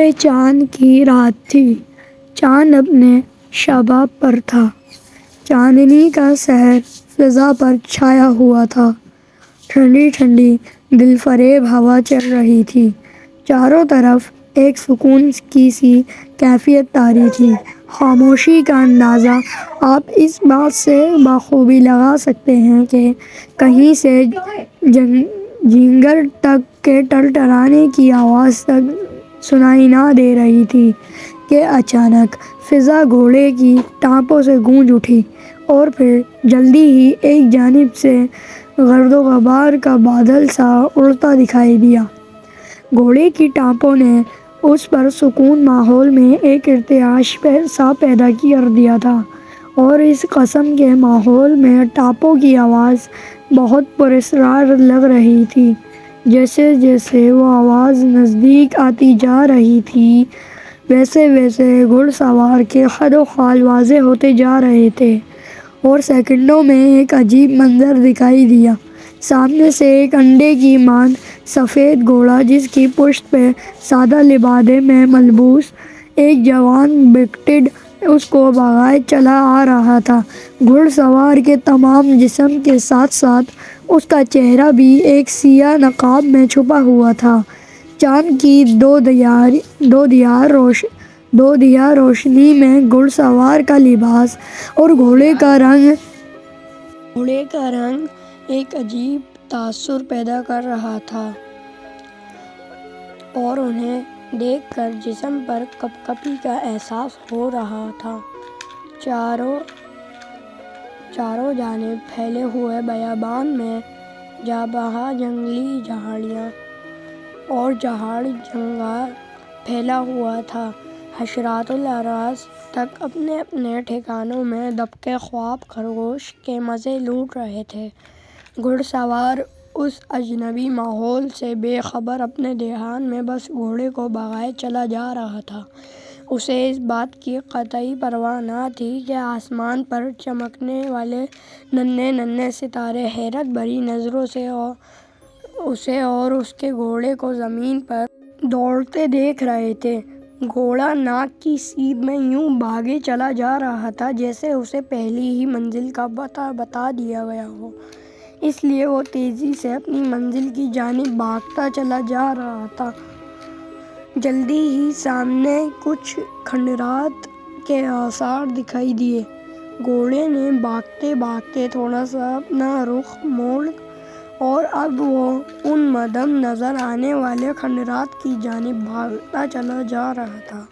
یہ چاند کی رات تھی۔ چاند اپنے شباب پر تھا۔ چاندنی کا سحر فضا پر چھایا ہوا تھا۔ ٹھنڈی ٹھنڈی دل فریب ہوا چل رہی تھی۔ چاروں طرف ایک سکون کی سی کیفیت طاری تھی۔ خاموشی کا اندازہ آپ اس بات سے بخوبی لگا سکتے ہیں کہ کہیں سے جھینگر تک کے ٹرٹرانے کی آواز تک سنائی نہ دے رہی تھی کہ اچانک فضا گھوڑے کی ٹانپوں سے گونج اٹھی اور پھر جلدی ہی ایک جانب سے گرد و غبار کا بادل سا اڑتا دکھائی دیا۔ گھوڑے کی ٹانپوں نے اس پرسکون ماحول میں ایک ارتعاش سا پیدا کر دیا تھا اور اس قسم کے ماحول میں ٹانپوں کی آواز بہت پراسرار لگ رہی تھی۔ جیسے جیسے وہ آواز نزدیک آتی جا رہی تھی ویسے ویسے گھڑ سوار کے خد و خال واضح ہوتے جا رہے تھے اور سیکنڈوں میں ایک عجیب منظر دکھائی دیا۔ سامنے سے ایک انڈے کی مانند سفید گھوڑا جس کی پشت پہ سادہ لبادے میں ملبوس ایک جوان بگٹیڈ اس کو بھگائے چلا آ رہا تھا۔ گھڑ سوار کے تمام جسم کے ساتھ ساتھ اس کا چہرہ بھی ایک سیاہ نقاب میں چھپا ہوا تھا۔ چاند کی دو دھیا روشنی میں گھڑ سوار کا لباس اور گھوڑے کا رنگ ایک عجیب تاثر پیدا کر رہا تھا اور انہیں دیکھ کر جسم پر کپکپی کا احساس ہو رہا تھا۔ چاروں جانب پھیلے ہوئے بیابان میں جاں بحا جنگلی جھاڑیاں اور جھاڑ جنگال پھیلا ہوا تھا۔ حشرات الاراض تک اپنے اپنے ٹھکانوں میں دبکے خواب خرگوش کے مزے لوٹ رہے تھے۔ گھڑ سوار اس اجنبی ماحول سے بے خبر اپنے دھیان میں بس گھوڑے کو بھگائے چلا جا رہا تھا۔ اسے اس بات کی قطعی پرواہ نہ تھی کہ آسمان پر چمکنے والے ننھے ننھے ستارے حیرت بھری نظروں سے اسے اور اس کے گھوڑے کو زمین پر دوڑتے دیکھ رہے تھے۔ گھوڑا ناک کی سیدھ میں یوں بھاگے چلا جا رہا تھا جیسے اسے پہلی ہی منزل کا پتہ بتا دیا گیا ہو، اس لیے وہ تیزی سے اپنی منزل کی جانب بھاگتا چلا جا رہا تھا۔ جلدی ہی سامنے کچھ کھنڈرات کے آثار دکھائی دیے۔ گھوڑے نے بھاگتے بھاگتے تھوڑا سا اپنا رخ موڑا اور اب وہ ان مدھم نظر آنے والے کھنڈرات کی جانب بھاگتا چلا جا رہا تھا۔